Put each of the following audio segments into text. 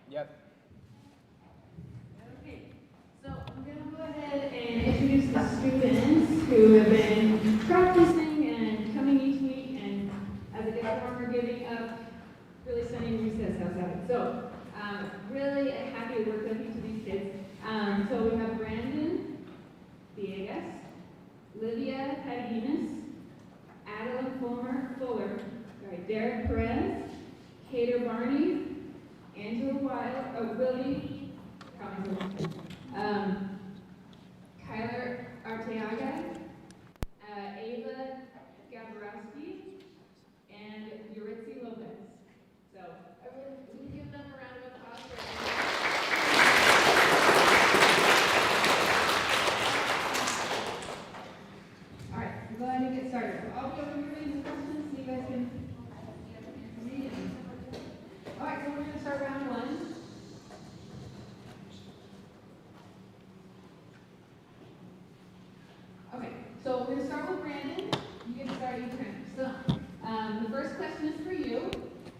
Yes. Okay, so I'm going to go ahead and introduce the students who have been practicing and coming each week, and as it gets warmer, giving up really stunning recess outside. So, really happy to work with each of these kids. So we have Brandon Villegas, Olivia Cardenas, Adeline Fuller, Derek Perez, Cater Barney, Angela Willie, Kyler Arteaga, Ava Gaborowski, and Yuritsi Lopez. So, we can give them a round of applause for All right, we'll go ahead and get started. So I'll be over here reading the questions so you guys can read them. All right, so we're going to start round one. Okay, so we're going to start with Brandon. You get to start each round. So, the first question is for you.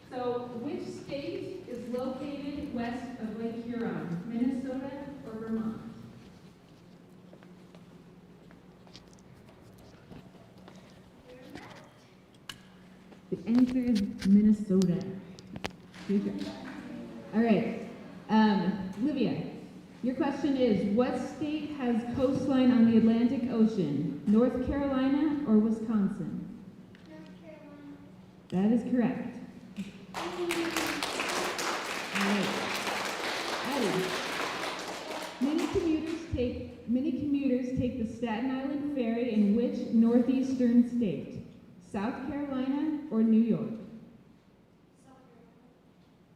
So, which state is located west of Lake Huron? Minnesota or Vermont? The answer is Minnesota. Good job. All right, Olivia, your question is, what state has coastline on the Atlantic Ocean? North Carolina or Wisconsin? North Carolina. That is correct. All right. Addie, many commuters take the Staten Island Ferry in which northeastern state? South Carolina or New York?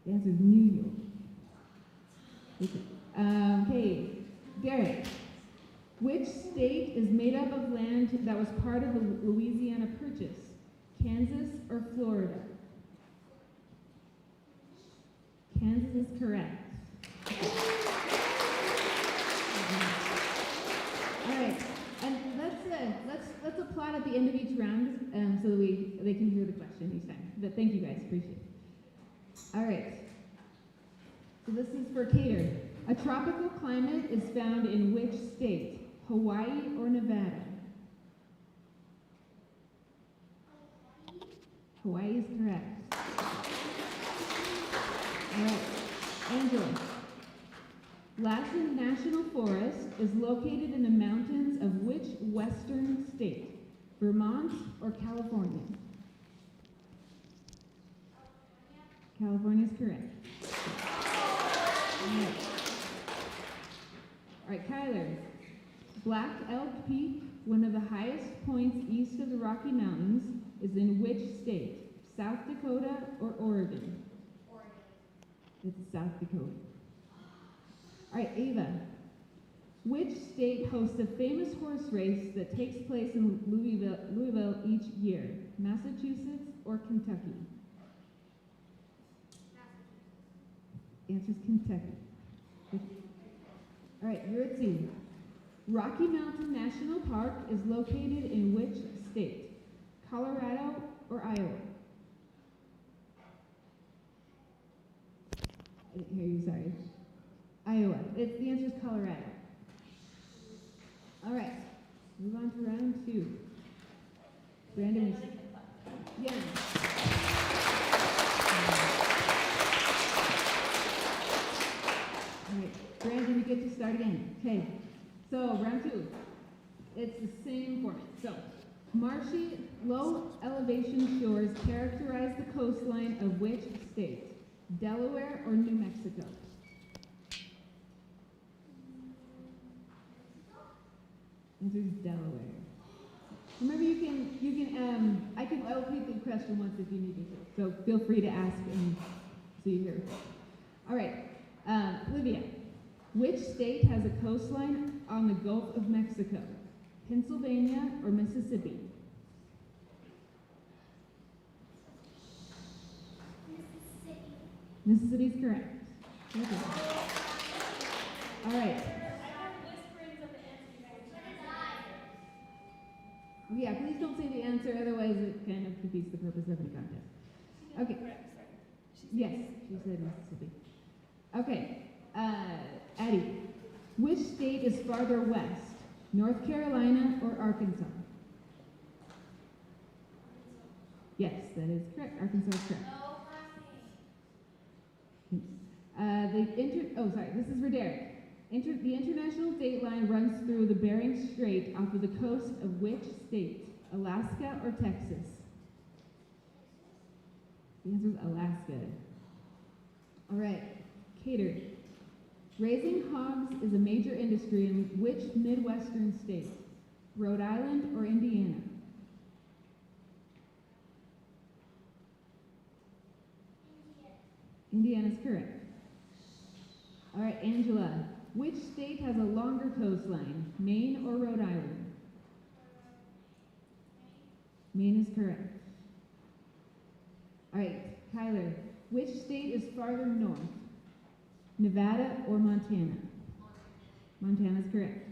The answer is New York. Okay, Derek. Which state is made up of land that was part of the Louisiana Purchase? Kansas or Florida? Kansas is correct. All right, and let's applaud at the end of each round so that they can hear the question each time. But thank you guys, appreciate it. All right. So this is for Cater. A tropical climate is found in which state? Hawaii or Nevada? Hawaii is correct. All right. Angela. Lassen National Forest is located in the mountains of which western state? Vermont or California? California is correct. All right, Kyler. Black Elk Peak, one of the highest points east of the Rocky Mountains, is in which state? South Dakota or Oregon? Oregon. It's South Dakota. All right, Ava. Which state hosts a famous horse race that takes place in Louisville each year? Massachusetts or Kentucky? Massachusetts. Answer is Kentucky. All right, Yuritsi. Rocky Mountain National Park is located in which state? Colorado or Iowa? I didn't hear you, sorry. Iowa. The answer is Colorado. All right, move on to round two. Brandon. Yeah. All right, Brandon, you get to start again. Okay, so round two. It's the same format. So, marshy, low elevation shores characterize the coastline of which state? Delaware or New Mexico? Answer is Delaware. Remember, I'll repeat the question once if you need me to. So feel free to ask and so you hear. All right, Olivia. Which state has a coastline on the Gulf of Mexico? Pennsylvania or Mississippi? Mississippi. Mississippi is correct. Okay. All right. Yeah, please don't say the answer, otherwise it kind of defeats the purpose of the contest. Okay. Yes, she said Mississippi. Okay, Addie, which state is farther west? North Carolina or Arkansas? Yes, that is correct. Arkansas is correct. This is for Derek. The international date line runs through the Bering Strait off of the coast of which state? Alaska or Texas? The answer is Alaska. All right, Cater. Raising hogs is a major industry in which Midwestern state? Rhode Island or Indiana? Indiana is correct. All right, Angela. Which state has a longer coastline, Maine or Rhode Island? Maine is correct. All right, Kyler. Which state is farther north, Nevada or Montana? Montana is correct.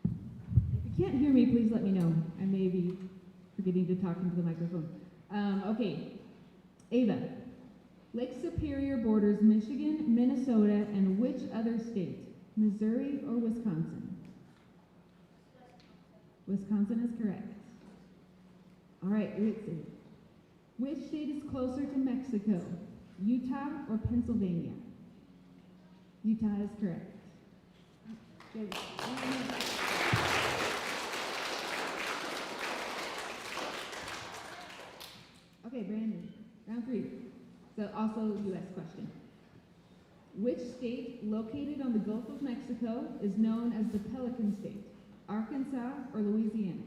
If you can't hear me, please let me know. I may be forgetting to talk into the microphone. Okay, Ava. Lake Superior borders Michigan, Minnesota, and which other state? Missouri or Wisconsin? Wisconsin is correct. All right, Ritzy. Which state is closer to Mexico? Utah or Pennsylvania? Utah is correct. Good. Okay, Brandon, round 3. So also U.S. question. Which state located on the Gulf of Mexico is known as the Pelican State? Arkansas or Louisiana?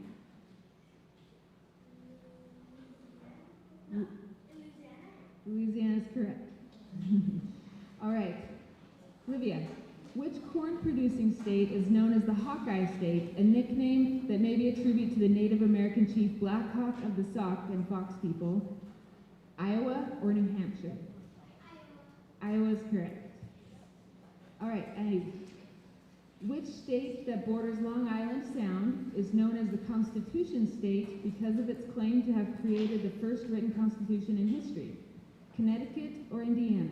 Louisiana is correct. All right. Olivia, which corn-producing state is known as the Hawkeye State, a nickname that may be a tribute to the Native American chief Black Hawk of the Sauk and Fox people? Iowa or New Hampshire? Iowa is correct. All right, Addie. Which state that borders Long Island Sound is known as the Constitution State because of its claim to have created the first written constitution in history? Connecticut or Indiana?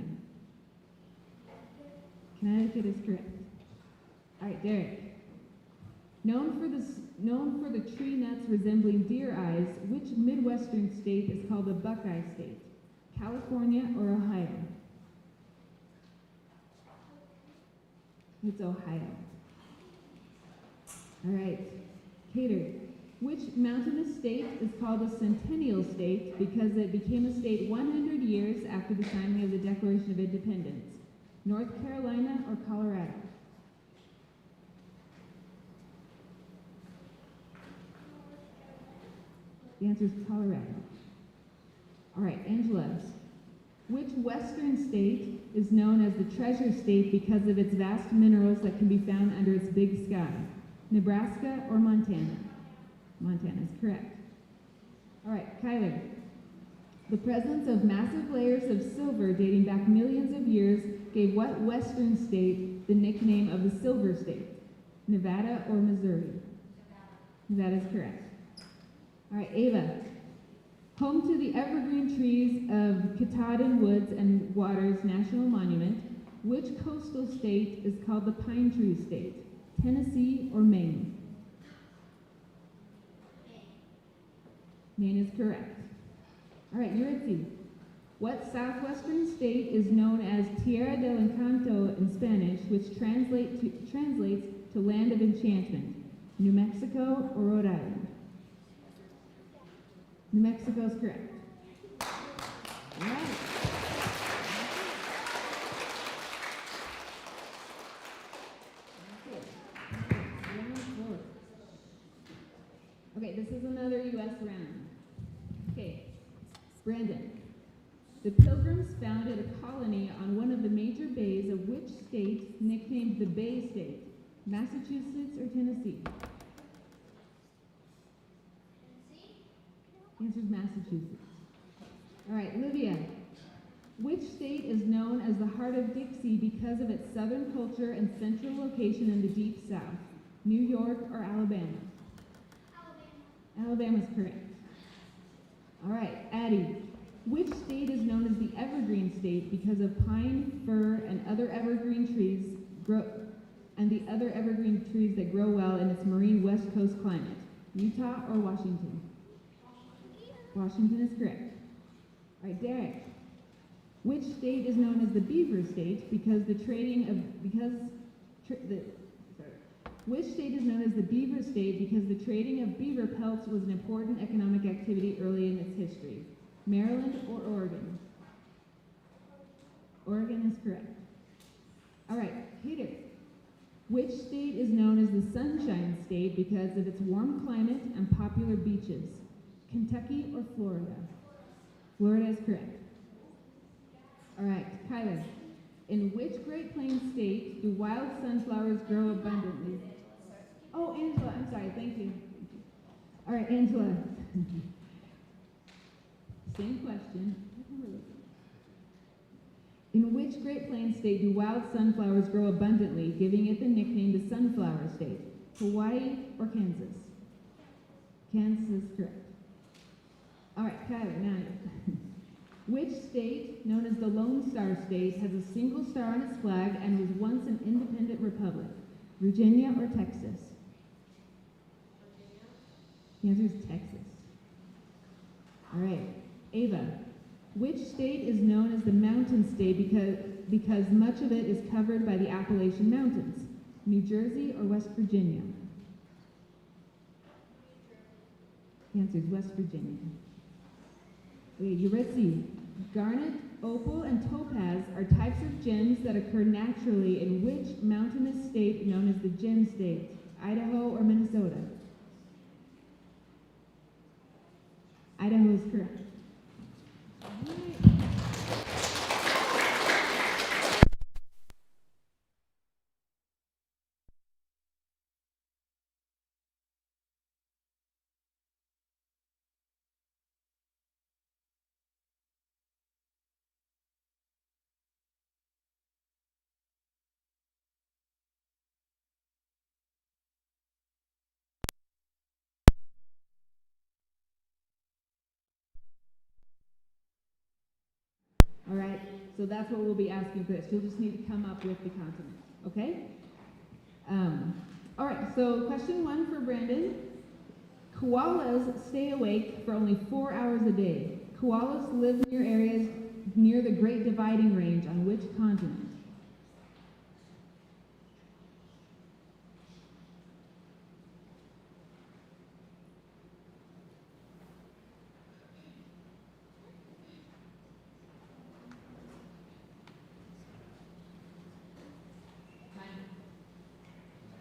Connecticut is correct. All right, Derek. Known for the tree nuts resembling deer eyes, which Midwestern state is called the Buckeye State? California or Ohio? It's Ohio. All right, Cater. Which mountainous state is called the Centennial State because it became a state 100 years after the signing of the Declaration of Independence? North Carolina or Colorado? The answer is Colorado. All right, Angela. Which western state is known as the Treasure State because of its vast minerals that can be found under its big sky? Nebraska or Montana? Montana is correct. All right, Kyler. The presence of massive layers of silver dating back millions of years gave what western state the nickname of the Silver State? Nevada or Missouri? Nevada is correct. All right, Ava. Home to the evergreen trees of Katahdin Woods and Waters National Monument, which coastal state is called the Pine Tree State? Tennessee or Maine? Maine is correct. All right, Yuritsi. What southwestern state is known as Tierra del Encanto in Spanish, which translates to Land of Enchantment? New Mexico or Rhode Island? New Mexico is correct. All right. Okay, this is another U.S. round. Okay, Brandon. The Pilgrims founded a colony on one of the major bays of which state nicknamed the Bay State? Massachusetts or Tennessee? The answer is Massachusetts. All right, Olivia. Which state is known as the Heart of Dixie because of its southern culture and central location in the Deep South? New York or Alabama? Alabama is correct. All right, Addie. Which state is known as the Evergreen State because of pine, fir, and other other evergreen trees that grow well in its marine West Coast climate? Utah or Washington? Washington is correct. All right, Derek. Which state is known as the beaver state Which state is known as the beaver state because the trading of beaver pelts was an important economic activity early in its history? Maryland or Oregon? Oregon is correct. All right, Peter. Which state is known as the Sunshine State because of its warm climate and popular beaches? Kentucky or Florida? Florida is correct. All right, Kyler. In which Great Plains state do wild sunflowers grow abundantly? Oh, Angela, I'm sorry, thank you. All right, Angela. Same question. In which Great Plains state do wild sunflowers grow abundantly, giving it the nickname the Sunflower State? Hawaii or Kansas? Kansas is correct. All right, Kyler, now you. Which state, known as the Lone Star State, has a single star on its flag and was once an independent republic? Virginia or Texas? The answer is Texas. All right, Ava. Which state is known as the Mountain State because much of it is covered by the Appalachian Mountains? New Jersey or West Virginia? The answer is West Virginia. Okay, Yuritsi. Garnet, opal, and topaz are types of gems that occur naturally in which mountainous state known as the Gem State? Idaho or Minnesota? Idaho is correct. All right, so that's what we'll be asking for this. You'll just need to come up with the continent, okay? All right, so question 1 for Brandon. Koalas stay awake for only 4 hours a day. Koalas live near areas near the Great Dividing Range on which continent?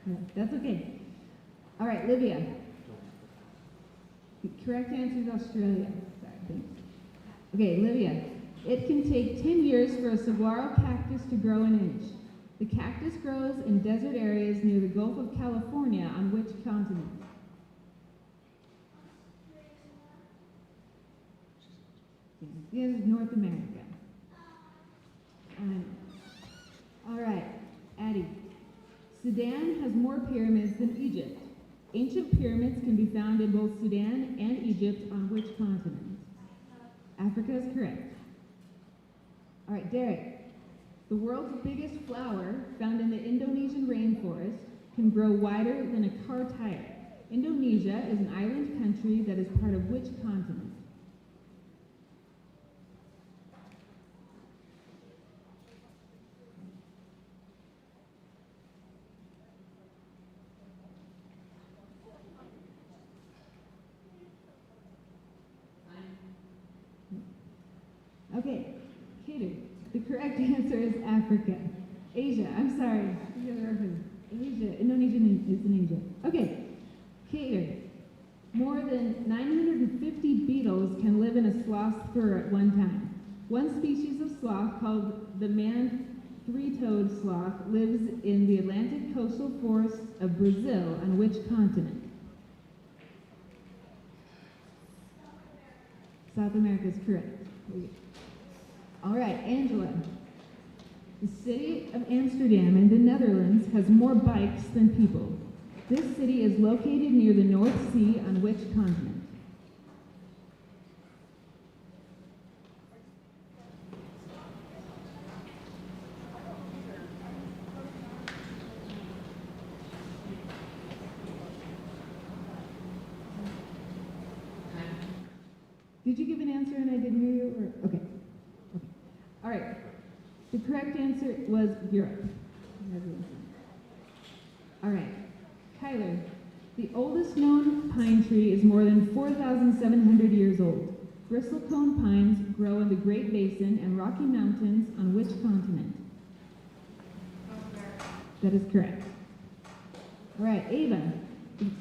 No, that's okay. All right, Olivia. The correct answer is Australia. Sorry, thanks. Okay, Olivia. It can take 10 years for a saguaro cactus to grow an inch. The cactus grows in desert areas near the Gulf of California on which continent? Yes, North America. All right, Addie. Sudan has more pyramids than Egypt. Ancient pyramids can be found in both Sudan and Egypt on which continent? Africa is correct. All right, Derek. The world's biggest flower, found in the Indonesian rainforest, can grow wider than a car tire. Indonesia is an island country that is part of which continent? Okay, Kater. The correct answer is Africa. Asia, I'm sorry. Asia, Indonesia is in Asia. Okay, Kater. More than 950 beetles can live in a sloth fur at one time. One species of sloth, called the man three-toed sloth, lives in the Atlantic coastal forests of Brazil on which continent? South America is correct. All right, Angela. The city of Amsterdam in the Netherlands has more bikes than people. This city is located near the North Sea on which continent? Did you give an answer and I didn't hear you? Or okay. Okay. All right. The correct answer was Europe. All right. Kyler, the oldest known pine tree is more than 4,700 years old. Bristlecone pines grow in the Great Basin and Rocky Mountains on which continent? That is correct. All right, Ava.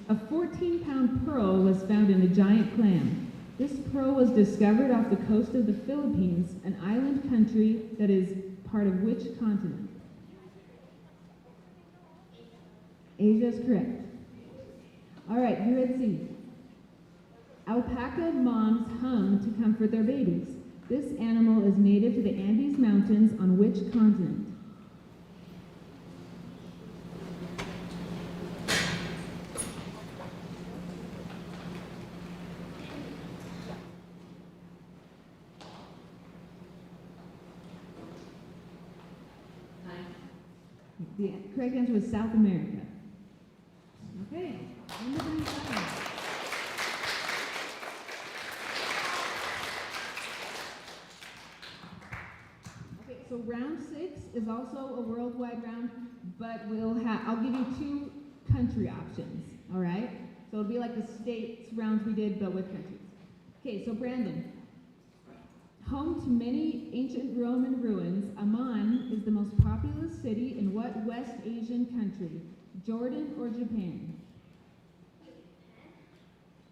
A 14-pound pearl was found in a giant clam. This pearl was discovered off the coast of the Philippines, an island country that is part of which continent? Asia is correct. All right, you Red Sea. Alpaca moms hum to comfort their babies. This animal is native to the Andes Mountains on which continent? The correct answer was South America. Okay, number 95. Okay, so round 6 is also a worldwide round, but I'll give you 2 country options, all right? So it'll be like the states rounds we did, but with countries. Okay, so Brandon. Home to many ancient Roman ruins, Amman is the most populous city in what West Asian country? Jordan or Japan?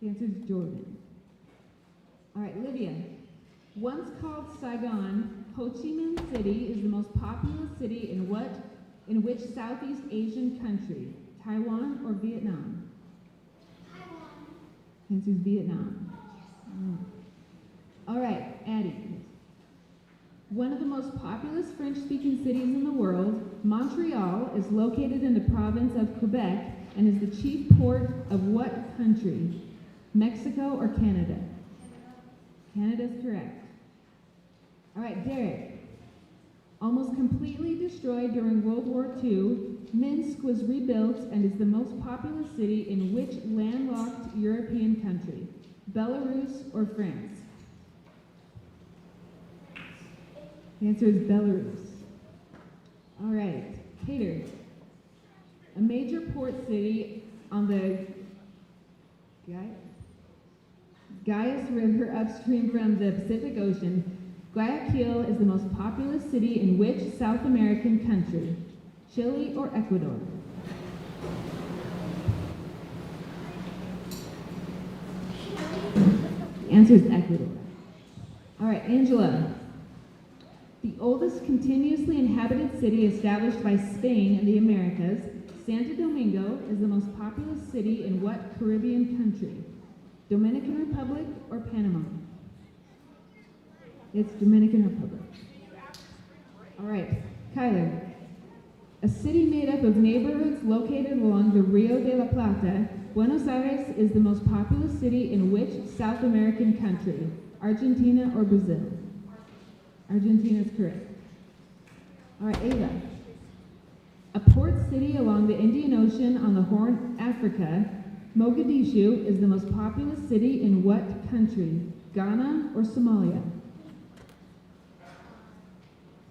The answer is Jordan. All right, Olivia. Once called Saigon, Ho Chi Minh City is the most populous city in which Southeast Asian country? Taiwan or Vietnam? Taiwan. The answer is Vietnam. All right, Addie. One of the most populous French-speaking cities in the world, Montreal is located in the province of Quebec and is the chief port of what country? Mexico or Canada? Canada is correct. All right, Derek. Almost completely destroyed during World War II, Minsk was rebuilt and is the most populous city in which landlocked European country? Belarus or France? The answer is Belarus. All right, Cater. A major port city on the Gaius River upstream from the Pacific Ocean, Guayaquil is the most populous city in which South American country? Chile or Ecuador? The answer is Ecuador. All right, Angela. The oldest continuously inhabited city established by Spain in the Americas, Santo Domingo, is the most populous city in what Caribbean country? Dominican Republic or Panama? It's Dominican Republic. All right, Kyler. A city made up of neighborhoods located along the Rio de la Plata, Buenos Aires is the most populous city in which South American country? Argentina or Brazil? Argentina is correct. All right, Ava. A port city along the Indian Ocean on the Horn, Africa, Mogadishu is the most populous city in what country? Ghana or Somalia?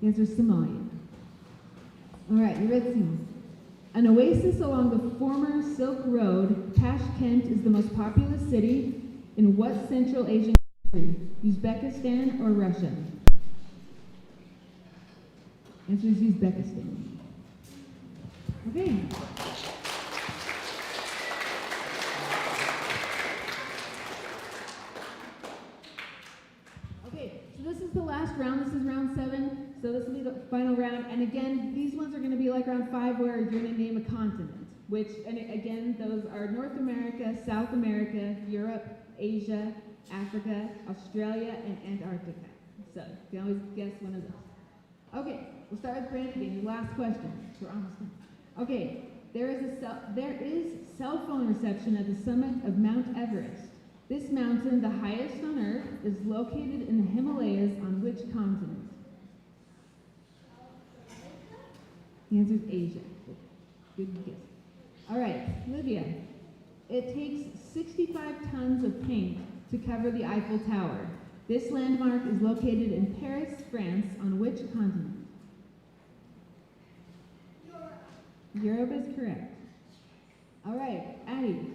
The answer is Somalia. All right, you Red Sea. An oasis along the former Silk Road, Tashkent is the most populous city in what Central Asian country? Uzbekistan or Russia? Answer is Uzbekistan. Okay. Okay, so this is the last round. This is round 7. So this will be the final round. And again, these ones are going to be like round 5 where you're going to name a continent. Which, and again, those are North America, South America, Europe, Asia, Africa, Australia, and Antarctica. So you can always guess one of those. Okay, we'll start with Brandon. Your last question. We're almost done. Okay, there is cell phone reception at the summit of Mount Everest. This mountain, the highest on Earth, is located in the Himalayas on which continent? The answer is Asia. Good guess. All right, Olivia. It takes 65 tons of paint to cover the Eiffel Tower. This landmark is located in Paris, France, on which continent? Europe is correct. All right, Addie.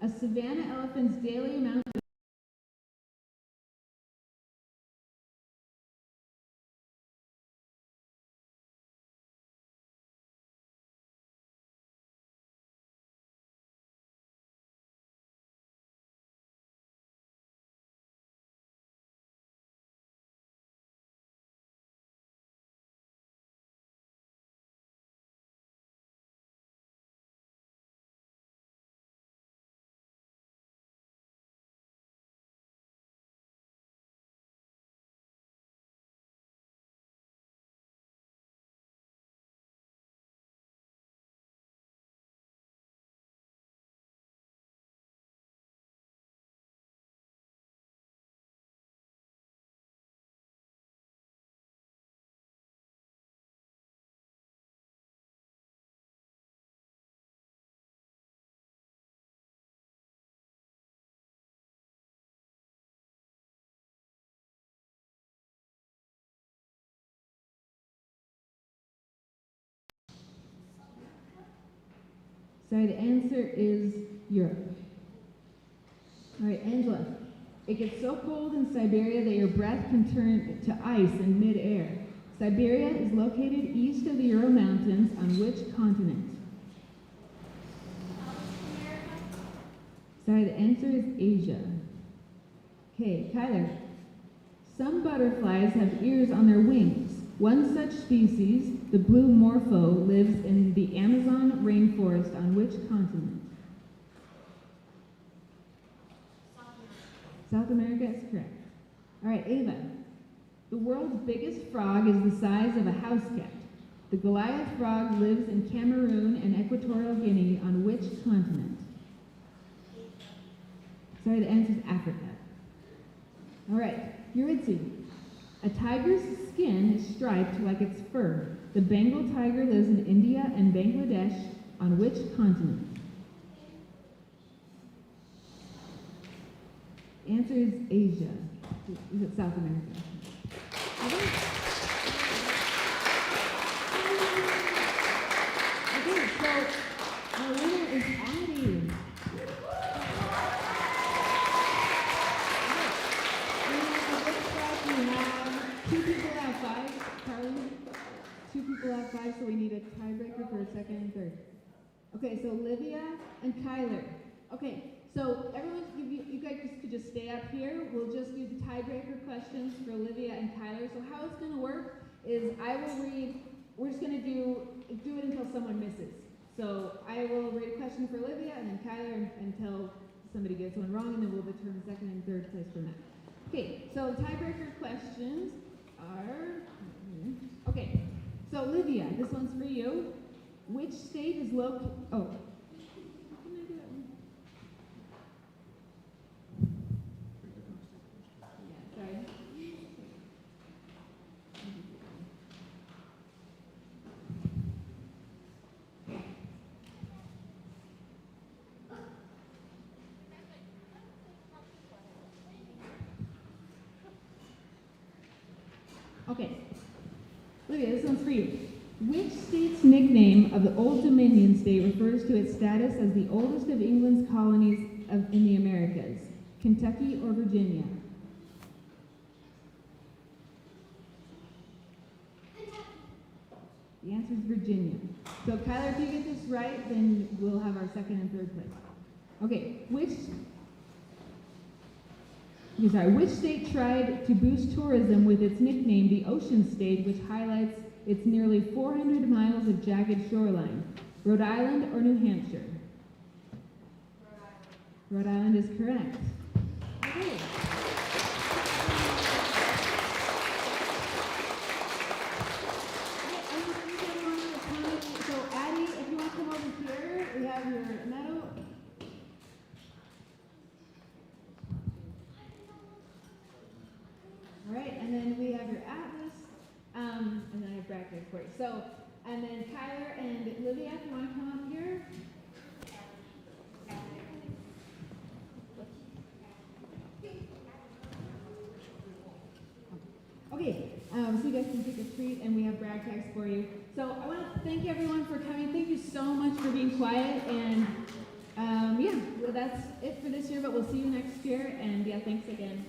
A savanna elephant's daily amount of Sorry, the answer is Europe. All right, Angela. It gets so cold in Siberia that your breath can turn to ice in midair. Siberia is located east of the Ural Mountains on which continent? Sorry, the answer is Asia. Okay, Kyler. Some butterflies have ears on their wings. One such species, the blue morpho, lives in the Amazon rainforest on which continent? South America is correct. All right, Ava. The world's biggest frog is the size of a house cat. The Goliath frog lives in Cameroon and Equatorial Guinea on which continent? Sorry, the answer is Africa. All right, Yuritsi. A tiger's skin is striped like its fur. The Bengal tiger lives in India and Bangladesh on which continent? Answer is Asia. Is it South America? Okay, so our winner is Addie. Two people out of five, Carly. Two people out of five, so we need a tiebreaker for a second and third. Okay, so Olivia and Kyler. Okay, so everyone, you guys could just stay up here. We'll just do the tiebreaker questions for Olivia and Kyler. So how it's going to work is I will read. We're just going to do it until someone misses. So I will read a question for Olivia and then Kyler until somebody gets one wrong, and then we'll determine second and third place from that. Okay, so tiebreaker questions are, okay, so Olivia, this one's for you. Which state is located, oh, how can I do that one? Yeah, sorry. Okay, Olivia, this one's for you. Which state's nickname of the Old Dominion state refers to its status as the oldest of England's colonies in the Americas? Kentucky or Virginia? The answer is Virginia. So Kyler, if you get this right, then we'll have our second and third place. Okay, which state tried to boost tourism with its nickname, the Ocean State, which highlights its nearly 400 miles of jagged shoreline? Rhode Island or New Hampshire? Rhode Island is correct. Okay. So Addie, if you want to come over here, we have your medal. All right, and then we have your atlas, and then I have brackets for you. So, and then Kyler and Olivia, if you want to come up here. so you guys can take a treat, and we have brag tags for you. So I want to thank everyone for coming. Thank you so much for being quiet, and yeah, well, that's it for this year, but we'll see you next year, and yeah, thanks again.